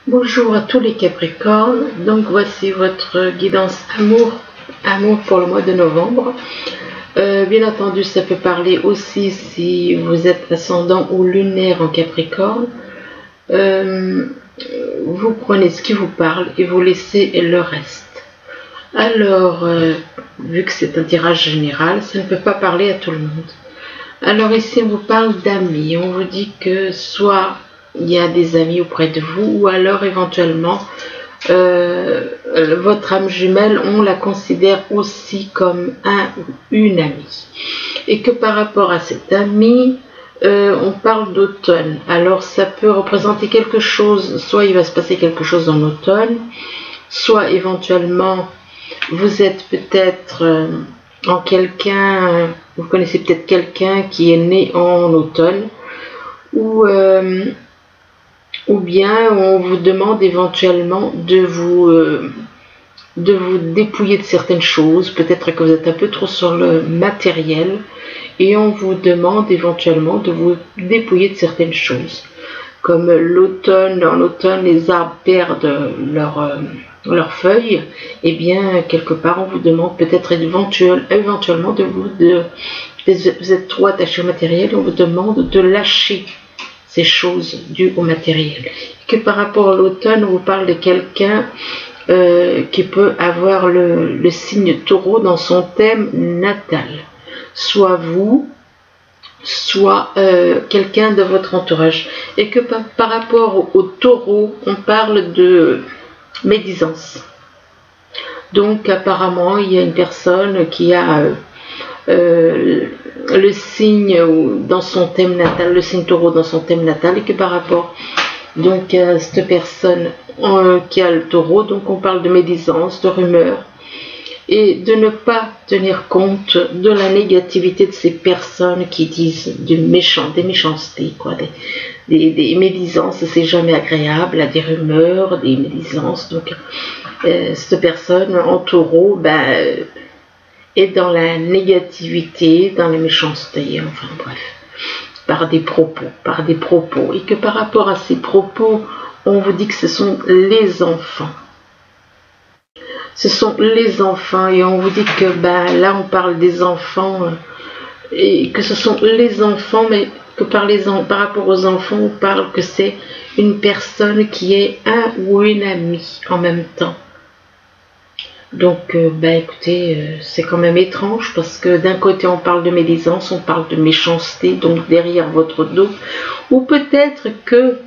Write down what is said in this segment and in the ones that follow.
Bonjour à tous les Capricornes, donc voici votre guidance amour pour le mois de novembre. Bien entendu, ça peut parler aussi si vous êtes ascendant ou lunaire en Capricorne. Vous prenez ce qui vous parle et vous laissez le reste. Alors, vu que c'est un tirage général, ça ne peut pas parler à tout le monde. Alors ici, on vous parle d'amis. On vous dit que soit il y a des amis auprès de vous, ou alors éventuellement votre âme jumelle, on la considère aussi comme un ou une amie. Et que par rapport à cet ami, on parle d'automne. Alors ça peut représenter quelque chose, soit il va se passer quelque chose en automne, soit éventuellement vous êtes peut-être vous connaissez peut-être quelqu'un qui est né en automne, ou bien on vous demande éventuellement de vous dépouiller de certaines choses. Peut-être que vous êtes un peu trop sur le matériel et on vous demande éventuellement de vous dépouiller de certaines choses. Comme l'automne, en automne les arbres perdent leurs feuilles, et bien quelque part on vous demande peut-être éventuellement vous êtes trop attaché au matériel, on vous demande de lâcher ces choses dues au matériel. Que par rapport à l'automne, on vous parle de quelqu'un qui peut avoir le signe taureau dans son thème natal. Soit vous, soit quelqu'un de votre entourage. Et que par rapport au taureau, on parle de médisance. Donc apparemment, il y a une personne qui a le signe dans son thème natal, le signe taureau dans son thème natal, et que par rapport donc à cette personne qui a le taureau, donc on parle de médisance, de rumeurs, et de ne pas tenir compte de la négativité de ces personnes qui disent des méchancetés, quoi, des médisances. C'est jamais agréable, à des rumeurs, des médisances. Donc cette personne en taureau, est dans la négativité, dans la méchanceté, enfin bref, par des propos, et que par rapport à ces propos, on vous dit que ce sont les enfants. Ce sont les enfants, et on vous dit que là on parle des enfants, et que ce sont les enfants, mais que par rapport aux enfants, on parle que c'est une personne qui est un ou une amie en même temps. Donc, écoutez, c'est quand même étrange, parce que d'un côté on parle de médisance, on parle de méchanceté, donc derrière votre dos, ou peut-être que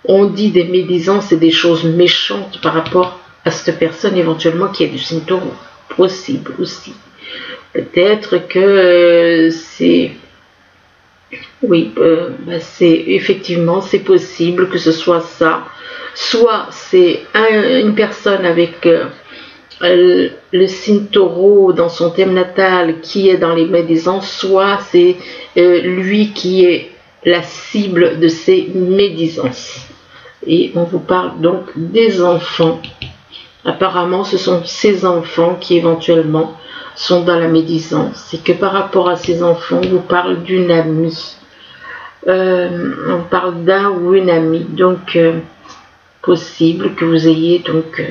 on dit des médisances et des choses méchantes par rapport à cette personne éventuellement qui est du signe taureau. Possible aussi. Peut-être que effectivement c'est possible que ce soit ça. Soit c'est une personne avec le signe taureau dans son thème natal qui est dans les médisances, soit c'est lui qui est la cible de ces médisances. Et on vous parle donc des enfants. Apparemment, ce sont ces enfants qui éventuellement sont dans la médisance. Et que par rapport à ces enfants, on vous parle d'une amie. On parle d'un ou une amie. Donc, possible que vous ayez donc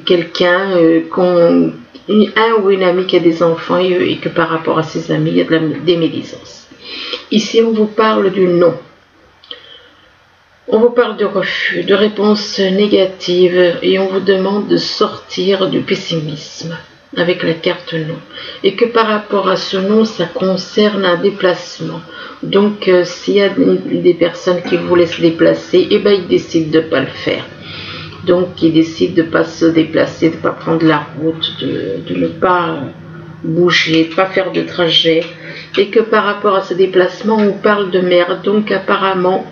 quelqu'un, un ou une amie qui a des enfants, et que par rapport à ses amis, il y a des médisances. Ici, on vous parle du non. On vous parle de refus, de réponses négatives, et on vous demande de sortir du pessimisme avec la carte non. Et que par rapport à ce non, ça concerne un déplacement. Donc, s'il y a des personnes qui voulaient se déplacer, ils décident de ne pas le faire. Donc, ils décident de ne pas se déplacer, de ne pas prendre la route, de ne pas bouger, de ne pas faire de trajet. Et que par rapport à ce déplacement, on parle de mer. Donc, apparemment,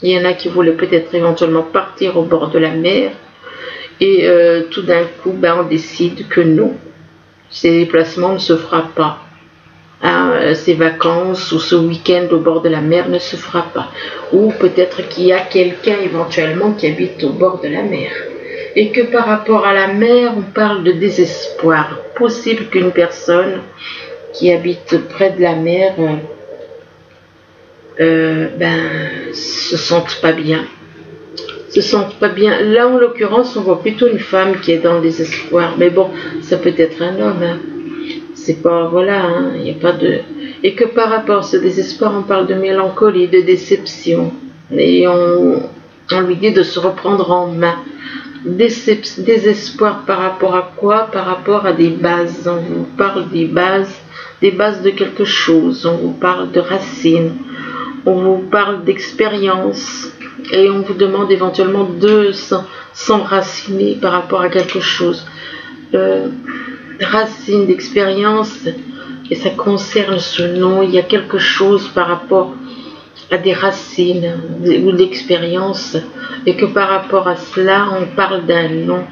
il y en a qui voulaient peut-être éventuellement partir au bord de la mer. Et tout d'un coup, on décide que non. Ces déplacements ne se fera pas. Ces vacances ou ce week-end au bord de la mer ne se fera pas. Ou peut-être qu'il y a quelqu'un éventuellement qui habite au bord de la mer. Et que par rapport à la mer, on parle de désespoir. Possible qu'une personne qui habite près de la mer se sentent pas bien. Se sentent pas bien. Là, en l'occurrence, on voit plutôt une femme qui est dans le désespoir. Mais bon, ça peut être un homme. Hein. C'est pas, voilà, il n'y a pas de... Et que par rapport à ce désespoir, on parle de mélancolie, de déception. Et on lui dit de se reprendre en main. Désespoir par rapport à quoi? Par rapport à des bases. On vous parle des bases de quelque chose. On vous parle de racines. On vous parle d'expérience. Et on vous demande éventuellement de s'enraciner par rapport à quelque chose. Racines d'expérience, et ça concerne ce nom. Il y a quelque chose par rapport à des racines ou d'expérience, et que par rapport à cela, on parle d'un nom.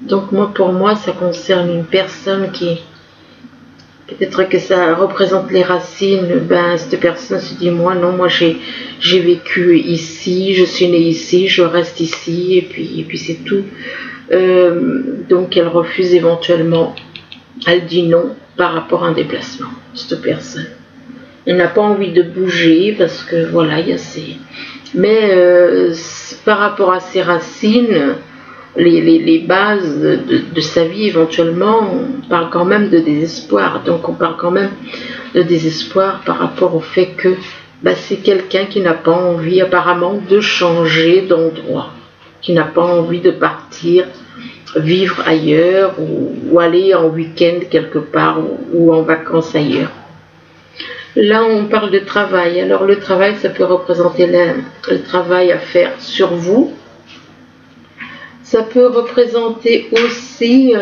Donc pour moi, ça concerne une personne qui, peut-être que ça représente les racines. Cette personne se dit, moi j'ai vécu ici, je suis née ici, je reste ici, et puis c'est tout. Donc elle refuse éventuellement, elle dit non par rapport à un déplacement, cette personne. Elle n'a pas envie de bouger parce que voilà, il y a ces... Mais par rapport à ses racines, les bases de sa vie éventuellement, on parle quand même de désespoir. Donc on parle quand même de désespoir par rapport au fait que c'est quelqu'un qui n'a pas envie apparemment de changer d'endroit, qui n'a pas envie de partir vivre ailleurs ou aller en week-end quelque part ou en vacances ailleurs. Là, on parle de travail. Alors, le travail, ça peut représenter le travail à faire sur vous. Ça peut représenter aussi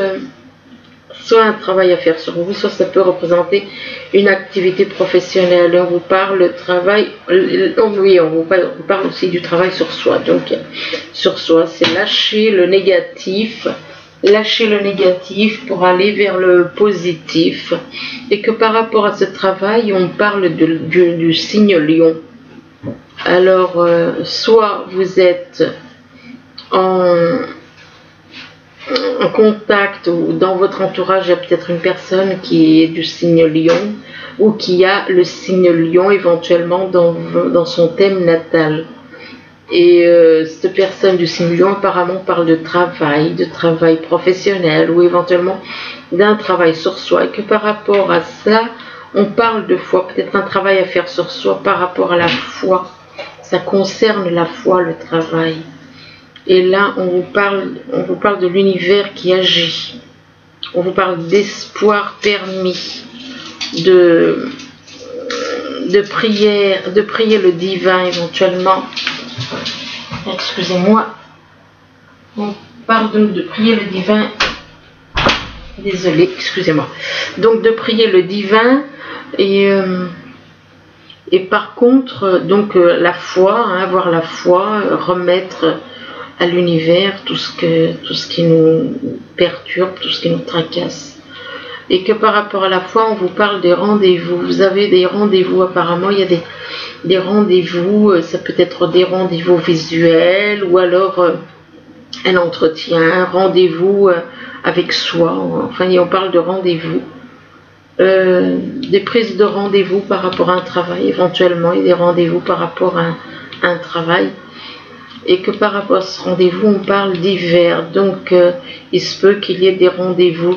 soit un travail à faire sur vous, soit ça peut représenter une activité professionnelle. On vous parle de travail, oui, on vous parle aussi du travail sur soi. Donc, sur soi, c'est lâcher le négatif pour aller vers le positif. Et que par rapport à ce travail, on parle du signe lion. Alors, soit vous êtes en contact ou dans votre entourage, il y a peut-être une personne qui est du signe lion ou qui a le signe lion éventuellement dans son thème natal. Et cette personne du signe lion apparemment parle de travail professionnel ou éventuellement d'un travail sur soi. Et que par rapport à ça, on parle de foi, peut-être un travail à faire sur soi par rapport à la foi. Ça concerne la foi, le travail. Et là, on vous parle de l'univers qui agit. On vous parle d'espoir permis, de prière, de prier le divin éventuellement. Excusez-moi. On parle de prier le divin. Désolée, excusez-moi. Donc de prier le divin et par contre, donc la foi, avoir la foi, remettre à l'univers tout ce qui nous perturbe, tout ce qui nous tracasse. Et que par rapport à la foi, on vous parle des rendez-vous. Vous avez des rendez-vous, apparemment, il y a des rendez-vous, ça peut être des rendez-vous visuels ou alors un entretien, un rendez-vous avec soi. Enfin, on parle de rendez-vous. Des prises de rendez-vous par rapport à un travail, éventuellement, et des rendez-vous par rapport à un travail. Et que par rapport à ce rendez-vous, on parle d'hiver. Donc, il se peut qu'il y ait des rendez-vous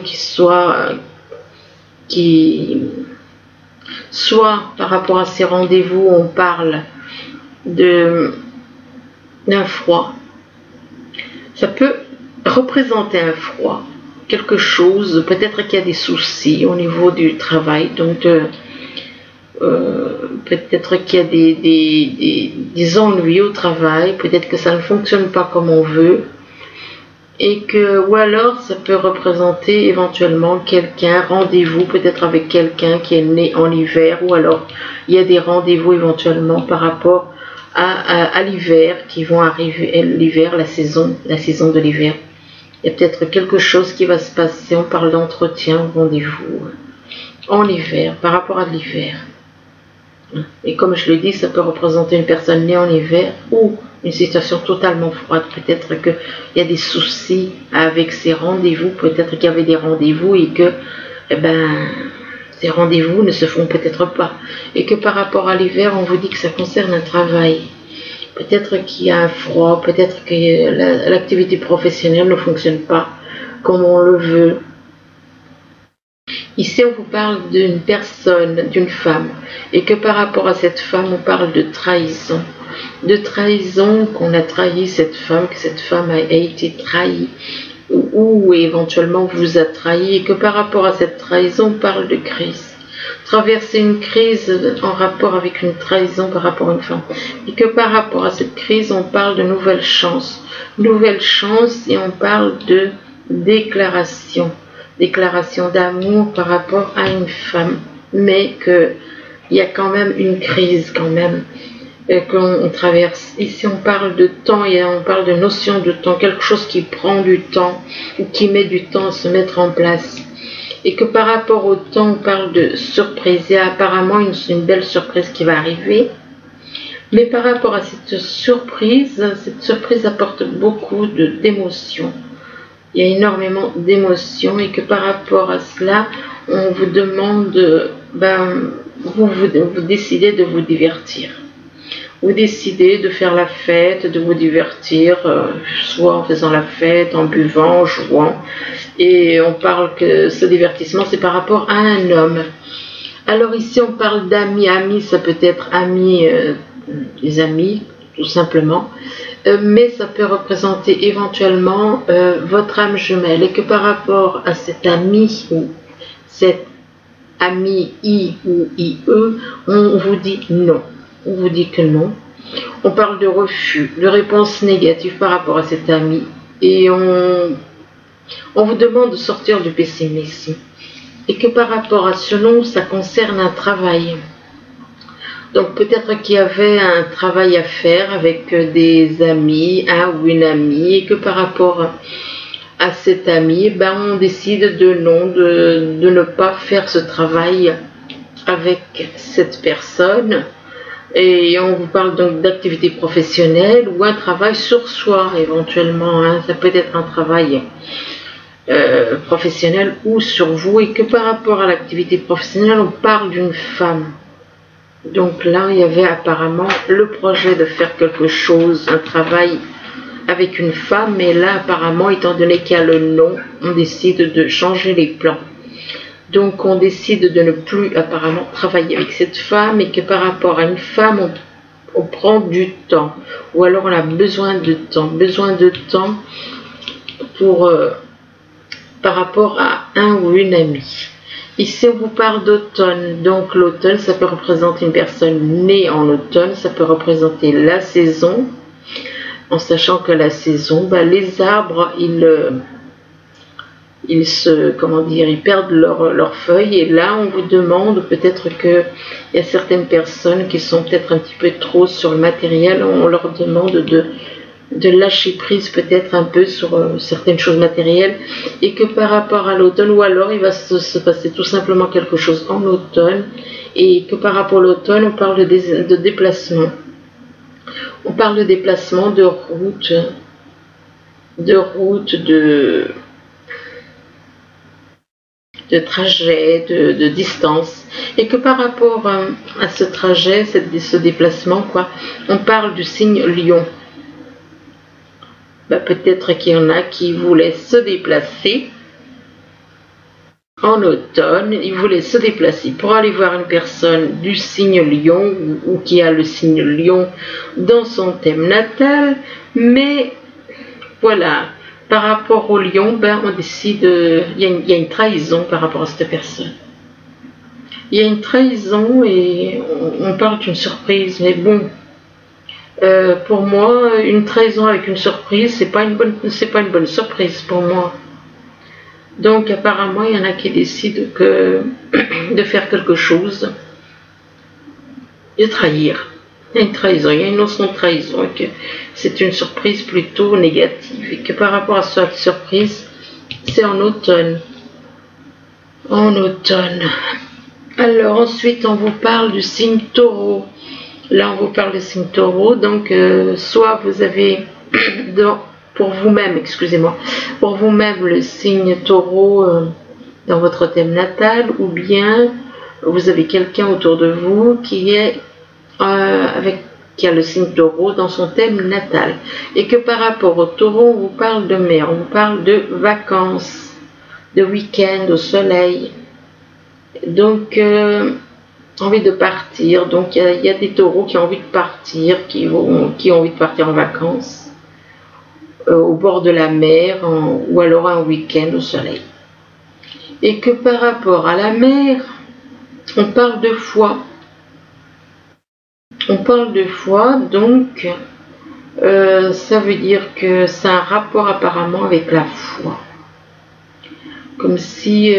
soit par rapport à ces rendez-vous, on parle d'un froid. Ça peut représenter un froid, quelque chose, peut-être qu'il y a des soucis au niveau du travail, donc peut-être qu'il y a des ennuis au travail, peut-être que ça ne fonctionne pas comme on veut, ou alors ça peut représenter éventuellement quelqu'un, rendez-vous peut-être avec quelqu'un qui est né en hiver, ou alors il y a des rendez-vous éventuellement par rapport à l'hiver qui vont arriver, l'hiver, la saison de l'hiver. Il y a peut-être quelque chose qui va se passer, on parle d'entretien, rendez-vous en hiver, par rapport à l'hiver. Et comme je le dis, ça peut représenter une personne née en hiver ou une situation totalement froide. Peut-être qu'il y a des soucis avec ces rendez-vous, peut-être qu'il y avait des rendez-vous et que Ces rendez-vous ne se font peut-être pas. Et que par rapport à l'hiver, on vous dit que ça concerne un travail. Peut-être qu'il y a un froid, peut-être que l'activité professionnelle ne fonctionne pas comme on le veut. Ici, on vous parle d'une personne, d'une femme, et que par rapport à cette femme, on parle de trahison. De trahison, qu'on a trahi cette femme, que cette femme a été trahie, ou éventuellement vous a trahi, et que par rapport à cette trahison, on parle de crise. Traverser une crise en rapport avec une trahison par rapport à une femme. Et que par rapport à cette crise, on parle de nouvelles chances. Nouvelles chances, et on parle de déclaration. Déclaration d'amour par rapport à une femme, mais qu'il y a quand même une crise quand même qu'on traverse. Ici on parle de temps et on parle de notion de temps, quelque chose qui prend du temps ou qui met du temps à se mettre en place. Et que par rapport au temps, on parle de surprise. Il y a apparemment une belle surprise qui va arriver. Mais par rapport à cette surprise apporte beaucoup d'émotions. Il y a énormément d'émotions et que par rapport à cela, on vous demande, vous décidez de vous divertir. Vous décidez de faire la fête, de vous divertir, soit en faisant la fête, en buvant, en jouant. Et on parle que ce divertissement, c'est par rapport à un homme. Alors ici, on parle d'amis. Amis, ça peut être amis, des amis, tout simplement. Mais ça peut représenter éventuellement votre âme jumelle. Et que par rapport à cet ami ou cet ami I ou IE, on vous dit non. On vous dit que non. On parle de refus, de réponse négative par rapport à cet ami. Et on vous demande de sortir du pessimisme. Et que par rapport à ce non, ça concerne un travail. Donc peut-être qu'il y avait un travail à faire avec des amis, un ou une amie, et que par rapport à cet ami, on décide de ne pas faire ce travail avec cette personne. Et on vous parle donc d'activité professionnelle ou un travail sur soi éventuellement. Ça peut être un travail professionnel ou sur vous. Et que par rapport à l'activité professionnelle, on parle d'une femme. Donc là, il y avait apparemment le projet de faire quelque chose, un travail avec une femme. Mais là, apparemment, étant donné qu'il y a le non, on décide de changer les plans. Donc on décide de ne plus apparemment travailler avec cette femme et que par rapport à une femme, on prend du temps. Ou alors on a besoin de temps pour, par rapport à un ou une amie. Ici, on vous parle d'automne. Donc l'automne, ça peut représenter une personne née en automne, ça peut représenter la saison, en sachant que la saison, les arbres, ils perdent leurs feuilles. Et là, on vous demande peut-être qu'il y a certaines personnes qui sont peut-être un petit peu trop sur le matériel. On leur demande de lâcher prise peut-être un peu sur certaines choses matérielles. Et que par rapport à l'automne, ou alors il va se passer tout simplement quelque chose en automne. Et que par rapport à l'automne, on parle de déplacement. On parle de déplacement, de route, de trajet, de distance, et que par rapport à ce trajet, ce déplacement, on parle du signe Lion. Peut-être qu'il y en a qui voulaient se déplacer en automne, ils voulaient se déplacer pour aller voir une personne du signe Lion ou qui a le signe Lion dans son thème natal, mais voilà. Par rapport au lion, on décide, il y a une trahison par rapport à cette personne. Il y a une trahison et on parle d'une surprise, mais bon, pour moi, une trahison avec une surprise, c'est pas une bonne surprise pour moi. Donc apparemment, il y en a qui décident de faire quelque chose, de trahir. Il y a une trahison, il y a une notion de trahison, et que c'est une surprise plutôt négative, et que par rapport à cette surprise, c'est en automne. En automne. Alors ensuite, on vous parle du signe Taureau. Là, on vous parle du signe Taureau, donc soit vous avez pour vous-même le signe Taureau dans votre thème natal, ou bien vous avez quelqu'un autour de vous qui est qui a le signe taureau dans son thème natal. Et que par rapport au taureau, on vous parle de mer, on vous parle de vacances, de week-end au soleil. Donc, envie de partir. Donc, il y a des taureaux qui ont envie de partir, qui ont envie de partir en vacances, au bord de la mer, ou alors un week-end au soleil. Et que par rapport à la mer, on parle de foi. On parle de foi, donc ça veut dire que c'est un rapport apparemment avec la foi. Comme si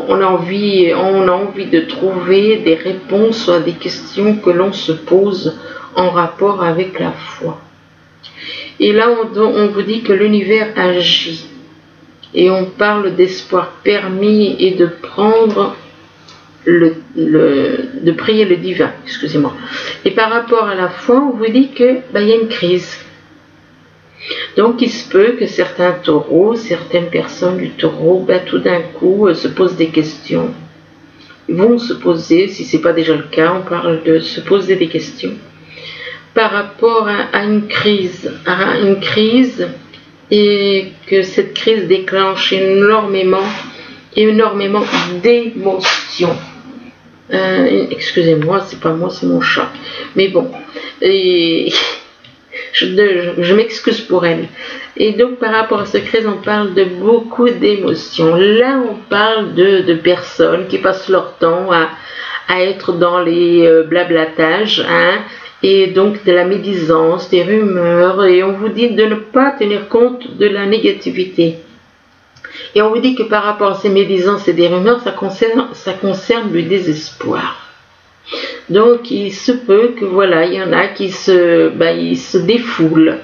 on a envie de trouver des réponses à des questions que l'on se pose en rapport avec la foi. Et là, on vous dit que l'univers agit. Et on parle d'espoir permis et de prendre de prier le divin, excusez-moi. Et par rapport à la foi, on vous dit que y a une crise. Donc il se peut que certains taureaux, certaines personnes du taureau, tout d'un coup se posent des questions. Ils vont se poser, si ce n'est pas déjà le cas, on parle de se poser des questions par rapport à une crise, et que cette crise déclenche énormément d'émotions. Excusez-moi, c'est pas moi, c'est mon chat. Mais bon, et je m'excuse pour elle. Et donc par rapport à cette crise, on parle de beaucoup d'émotions. Là, on parle de personnes qui passent leur temps à être dans les blablatages, et donc de la médisance, des rumeurs, et on vous dit de ne pas tenir compte de la négativité. Et on vous dit que par rapport à ces médisances et des rumeurs, ça concerne le désespoir. Donc il se peut que voilà, il y en a qui ils se défoulent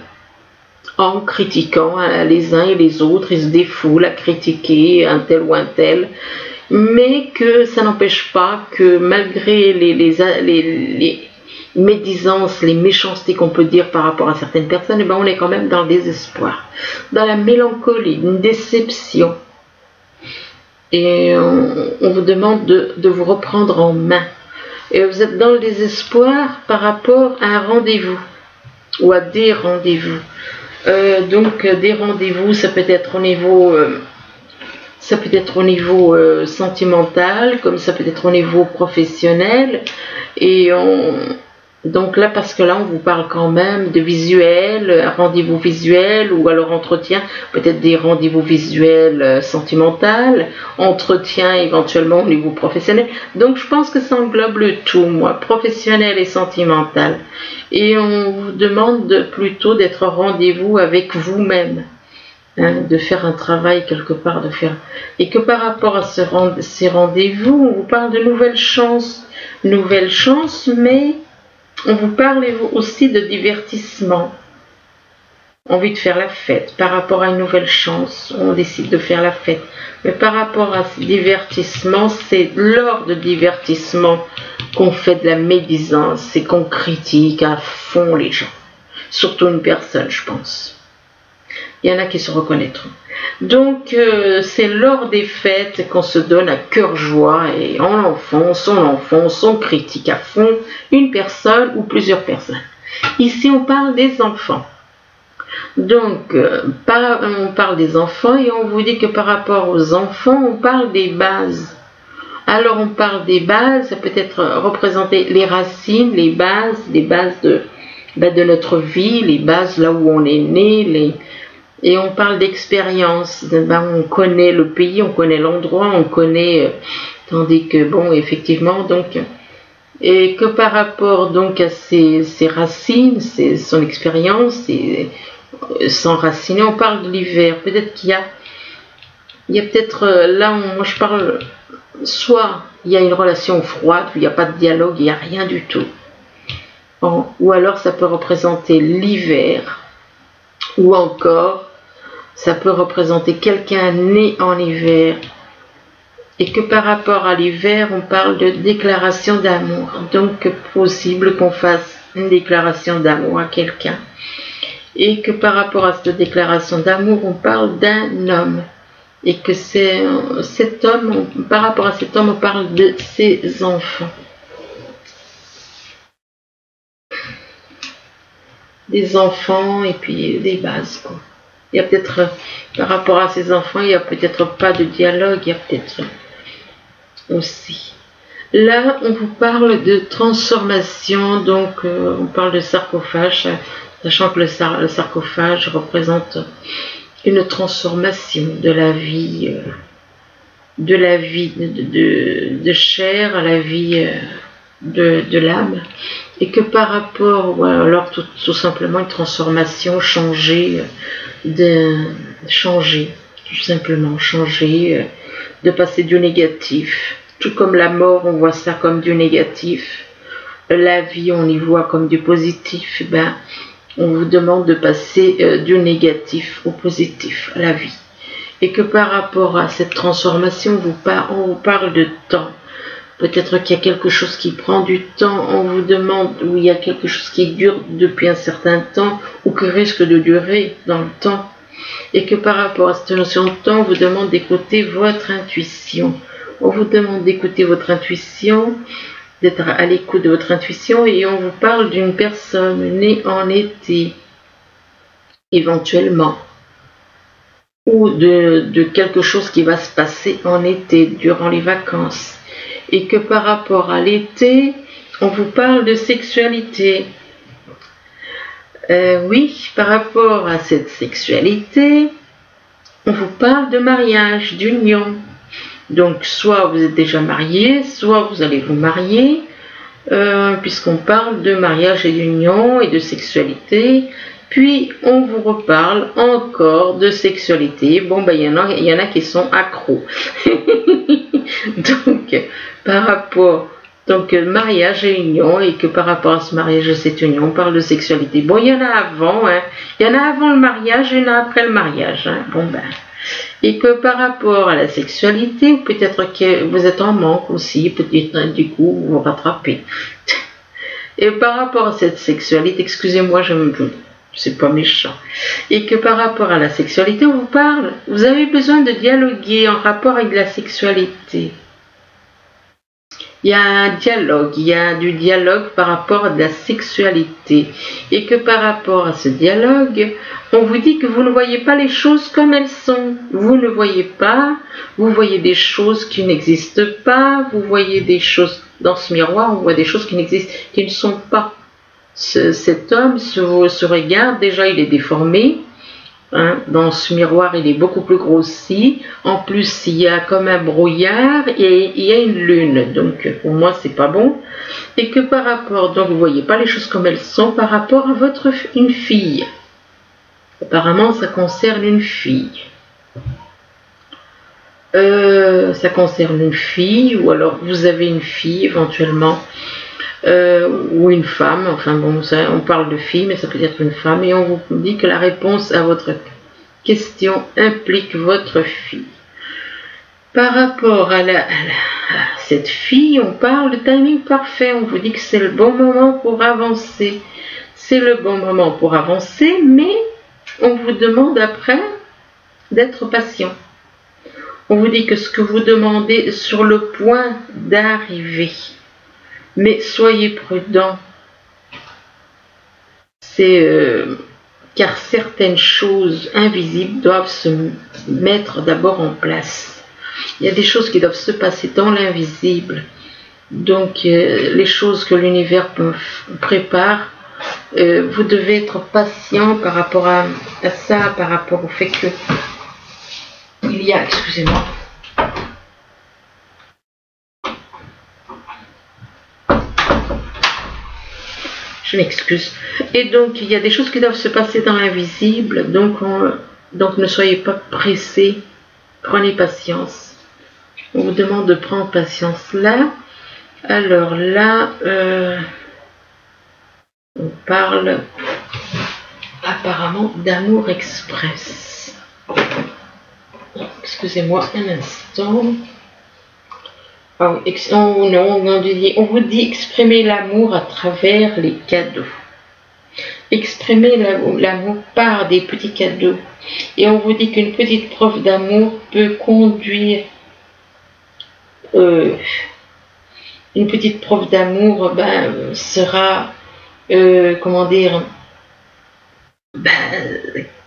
en critiquant les uns et les autres, ils se défoulent à critiquer un tel ou un tel, mais que ça n'empêche pas que malgré les médisances, les méchancetés qu'on peut dire par rapport à certaines personnes, on est quand même dans le désespoir, dans la mélancolie, une déception. Et on vous demande de vous reprendre en main. Et vous êtes dans le désespoir par rapport à un rendez-vous ou à des rendez-vous. Donc des rendez-vous, ça peut être au niveau sentimental, comme ça peut être au niveau professionnel. Et donc là, parce que là, on vous parle quand même de visuel, rendez-vous visuel, ou alors entretien, peut-être des rendez-vous visuels sentimental, entretien éventuellement au niveau professionnel. Donc je pense que ça englobe le tout, moi, professionnel et sentimental. Et on vous demande plutôt d'être en rendez-vous avec vous-même, de faire un travail quelque part, et que par rapport à ces rendez-vous, on vous parle de nouvelles chances, mais on vous parle aussi de divertissement. Envie de faire la fête. Par rapport à une nouvelle chance, on décide de faire la fête. Mais par rapport à ce divertissement, c'est lors de divertissement qu'on fait de la médisance, c'est qu'on critique à fond les gens. Surtout une personne, je pense. Il y en a qui se reconnaîtront. Donc, c'est lors des fêtes qu'on se donne à cœur joie et on l'enfonce, on critique à fond une personne ou plusieurs personnes. Ici, on parle des enfants. Donc, on parle des enfants et on vous dit que par rapport aux enfants, on parle des bases. Alors, on parle des bases, ça peut être représenter les racines, les bases de notre vie, les bases là où on est né, et on parle d'expérience. On connaît le pays, on connaît l'endroit, on connaît, tandis que bon, effectivement, donc, et que par rapport donc à ses racines, son expérience, et s'enraciner, on parle de l'hiver. Peut-être qu'il y a peut-être là, moi je parle, soit il y a une relation froide où il n'y a pas de dialogue, il n'y a rien du tout. Bon, ou alors ça peut représenter l'hiver, ou encore ça peut représenter quelqu'un né en hiver, et que par rapport à l'hiver, on parle de déclaration d'amour. Donc possible qu'on fasse une déclaration d'amour à quelqu'un, et que par rapport à cette déclaration d'amour, on parle d'un homme, Et que c'est cet homme, par rapport à cet homme, on parle de ses enfants. Des enfants et puis des bases, quoi. Il y a peut-être, par rapport à ses enfants, il n'y a peut-être pas de dialogue, il y a peut-être aussi. Là, on vous parle de transformation, donc on parle de sarcophage, sachant que le sarcophage représente une transformation de la vie, de chair à la vie de l'âme, et que par rapport, ou alors tout simplement une transformation, changer, tout simplement changer, de passer du négatif. Tout comme la mort, on voit ça comme du négatif. La vie, on y voit comme du positif. Ben, on vous demande de passer du négatif au positif, à la vie. Et que par rapport à cette transformation, on vous parle de temps. Peut-être qu'il y a quelque chose qui prend du temps, on vous demande, ou il y a quelque chose qui dure depuis un certain temps, ou qui risque de durer dans le temps. Et que par rapport à cette notion de temps, on vous demande d'écouter votre intuition. On vous demande d'écouter votre intuition, d'être à l'écoute de votre intuition, et on vous parle d'une personne née en été, éventuellement, ou de quelque chose qui va se passer en été, durant les vacances. Et que par rapport à l'été, on vous parle de sexualité. Oui, par rapport à cette sexualité, on vous parle de mariage, d'union. Donc, soit vous êtes déjà marié, soit vous allez vous marier, puisqu'on parle de mariage et d'union et de sexualité. Puis, on vous reparle encore de sexualité. Bon, ben, il y en a qui sont accros. Donc, par rapport, mariage et union, et que par rapport à ce mariage et cette union, on parle de sexualité. Bon, il y en a avant, hein. Il y en a avant le mariage, et il y en a après le mariage, hein. Bon, ben. Et que par rapport à la sexualité, peut-être que vous êtes en manque aussi, peut-être du coup vous vous rattrapez. Et par rapport à cette sexualité, excusez-moi, c'est pas méchant. Et que par rapport à la sexualité, on vous parle, vous avez besoin de dialoguer en rapport avec la sexualité. Il y a un dialogue, il y a du dialogue par rapport à la sexualité. Et que par rapport à ce dialogue, on vous dit que vous ne voyez pas les choses comme elles sont. Vous ne voyez pas, vous voyez des choses qui n'existent pas, vous voyez des choses dans ce miroir, on voit des choses qui n'existent, qui ne sont pas. Cet homme se regarde, déjà il est déformé. Hein, dans ce miroir, il est beaucoup plus grossi. En plus, il y a comme un brouillard et il y a une lune. Donc, pour moi, c'est pas bon. Et que par rapport, donc, vous voyez pas les choses comme elles sont par rapport à une fille. Apparemment, ça concerne une fille. Ça concerne une fille, ou alors vous avez une fille éventuellement. Ou une femme, enfin bon, ça, on parle de fille, mais ça peut être une femme, et on vous dit que la réponse à votre question implique votre fille. Par rapport à cette fille, on parle de timing parfait, on vous dit que c'est le bon moment pour avancer. C'est le bon moment pour avancer, mais on vous demande après d'être patient. On vous dit que ce que vous demandez est sur le point d'arriver. Mais soyez prudents, car certaines choses invisibles doivent se mettre d'abord en place. Il y a des choses qui doivent se passer dans l'invisible. Donc, les choses que l'univers prépare, vous devez être patient par rapport à ça, par rapport au fait que il y a, excusez-moi, je m'excuse. Et donc, il y a des choses qui doivent se passer dans l'invisible. Donc, ne soyez pas pressés. Prenez patience. On vous demande de prendre patience là. Alors là, on parle apparemment d'amour express. Excusez-moi un instant. On vous dit exprimer l'amour à travers les cadeaux. Exprimez l'amour par des petits cadeaux. Et on vous dit qu'une petite preuve d'amour peut conduire... une petite preuve d'amour sera... comment dire...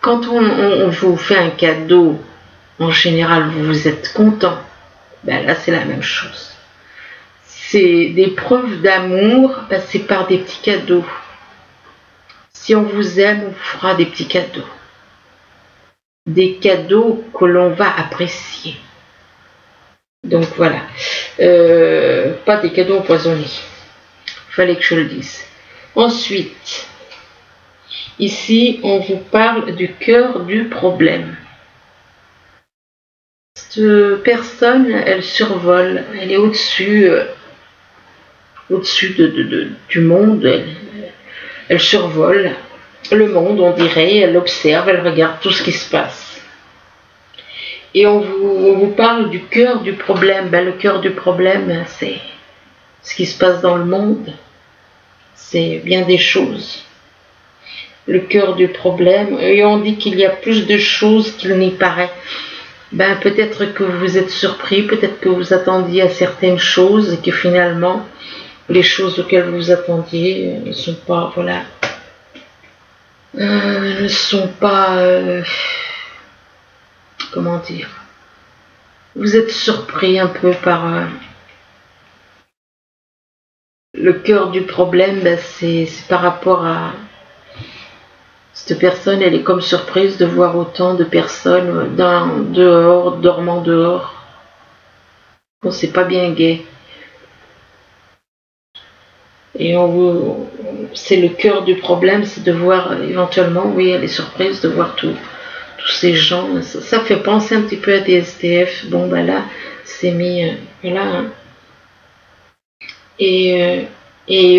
quand on vous fait un cadeau, en général, vous êtes content. Là, c'est la même chose. C'est des preuves d'amour, c'est par des petits cadeaux. Si on vous aime, on vous fera des petits cadeaux. Des cadeaux que l'on va apprécier. Donc voilà. Pas des cadeaux empoisonnés. Fallait que je le dise. Ensuite, ici, on vous parle du cœur du problème. Cette personne, elle survole, elle est au-dessus du monde, elle survole le monde, on dirait, elle observe, elle regarde tout ce qui se passe. Et on vous parle du cœur du problème. Le cœur du problème, c'est ce qui se passe dans le monde, c'est bien des choses. Le cœur du problème, et on dit qu'il y a plus de choses qu'il n'y paraît. Peut-être que vous êtes surpris, peut-être que vous attendiez à certaines choses et que finalement, les choses auxquelles vous attendiez ne sont pas, voilà, ne sont pas, comment dire, vous êtes surpris un peu par le cœur du problème, c'est par rapport à cette personne, elle est comme surprise de voir autant de personnes dehors, dormant dehors. Bon, c'est pas bien gai. Et c'est le cœur du problème, c'est de voir éventuellement, oui, elle est surprise de voir tous ces gens. Ça fait penser un petit peu à des SDF. Bon, là, c'est mis, voilà. Hein. Et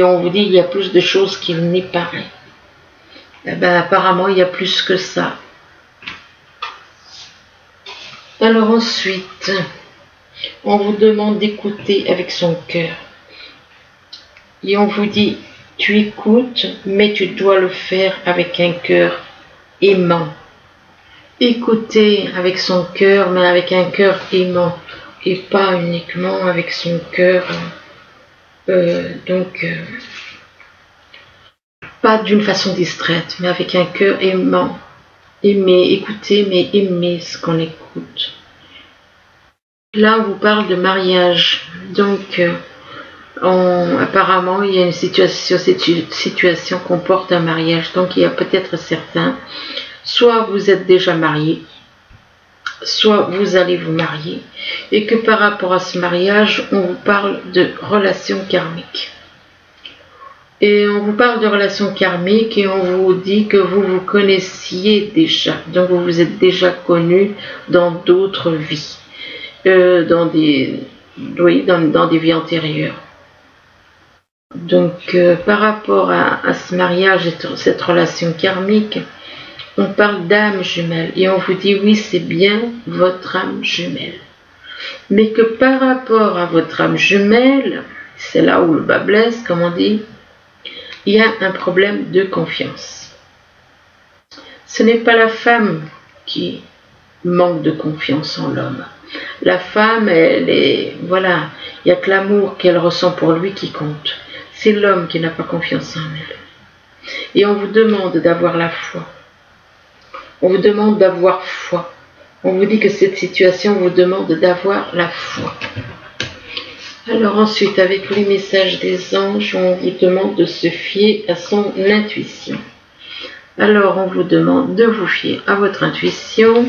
on vous dit, il y a plus de choses qu'il n'y paraît. Apparemment, il y a plus que ça. Alors ensuite, on vous demande d'écouter avec son cœur. Et on vous dit, tu écoutes, mais tu dois le faire avec un cœur aimant. Écoutez avec son cœur, mais avec un cœur aimant. Et pas uniquement avec son cœur. Pas d'une façon distraite, mais avec un cœur aimant. Aimer, écouter, mais aimer ce qu'on écoute. Là, on vous parle de mariage. Donc, apparemment, il y a une situation, cette situation comporte un mariage. Donc, il y a peut-être certains, soit vous êtes déjà mariés, soit vous allez vous marier. Et que par rapport à ce mariage, on vous parle de relations karmiques. Et on vous parle de relations karmiques et on vous dit que vous vous connaissiez déjà. Donc vous vous êtes déjà connus dans d'autres vies. Dans des vies antérieures. Donc par rapport à ce mariage et cette relation karmique, on parle d'âme jumelle. Et on vous dit oui, c'est bien votre âme jumelle. Mais que par rapport à votre âme jumelle, c'est là où le bas blesse, comme on dit, il y a un problème de confiance. Ce n'est pas la femme qui manque de confiance en l'homme. La femme, elle est, voilà, il n'y a que l'amour qu'elle ressent pour lui qui compte. C'est l'homme qui n'a pas confiance en elle. Et on vous demande d'avoir la foi. On vous demande d'avoir foi. On vous dit que cette situation vous demande d'avoir la foi. Alors ensuite, avec les messages des anges, on vous demande de se fier à son intuition. Alors on vous demande de vous fier à votre intuition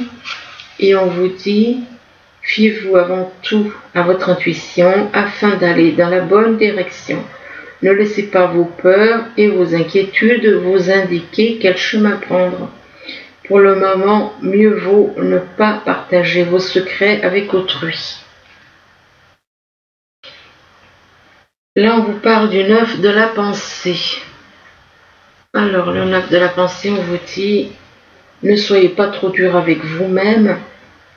et on vous dit, fiez-vous avant tout à votre intuition afin d'aller dans la bonne direction. Ne laissez pas vos peurs et vos inquiétudes vous indiquer quel chemin prendre. Pour le moment, mieux vaut ne pas partager vos secrets avec autrui. Là, on vous parle du 9 de la pensée. Alors, le 9 de la pensée, on vous dit, ne soyez pas trop dur avec vous-même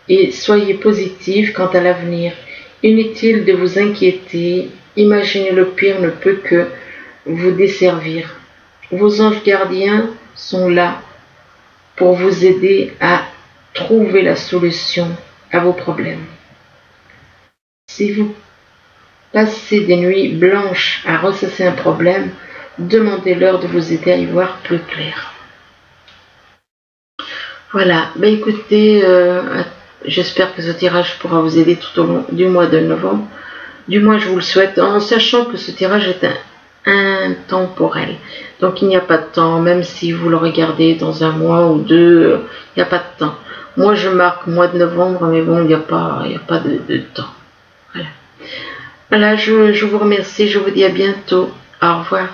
et soyez positif quant à l'avenir. Inutile de vous inquiéter, imaginer le pire ne peut que vous desservir. vos anges gardiens sont là pour vous aider à trouver la solution à vos problèmes. Si vous passez des nuits blanches à ressasser un problème, demandez-leur de vous aider à y voir plus clair. Voilà, ben écoutez, j'espère que ce tirage pourra vous aider tout au long du mois de novembre. Du moins, je vous le souhaite, en sachant que ce tirage est intemporel. Donc, il n'y a pas de temps, même si vous le regardez dans un mois ou deux, il n'y a pas de temps. Moi, je marque mois de novembre, mais bon, il n'y a pas de temps. Voilà, je vous remercie, je vous dis à bientôt. Au revoir.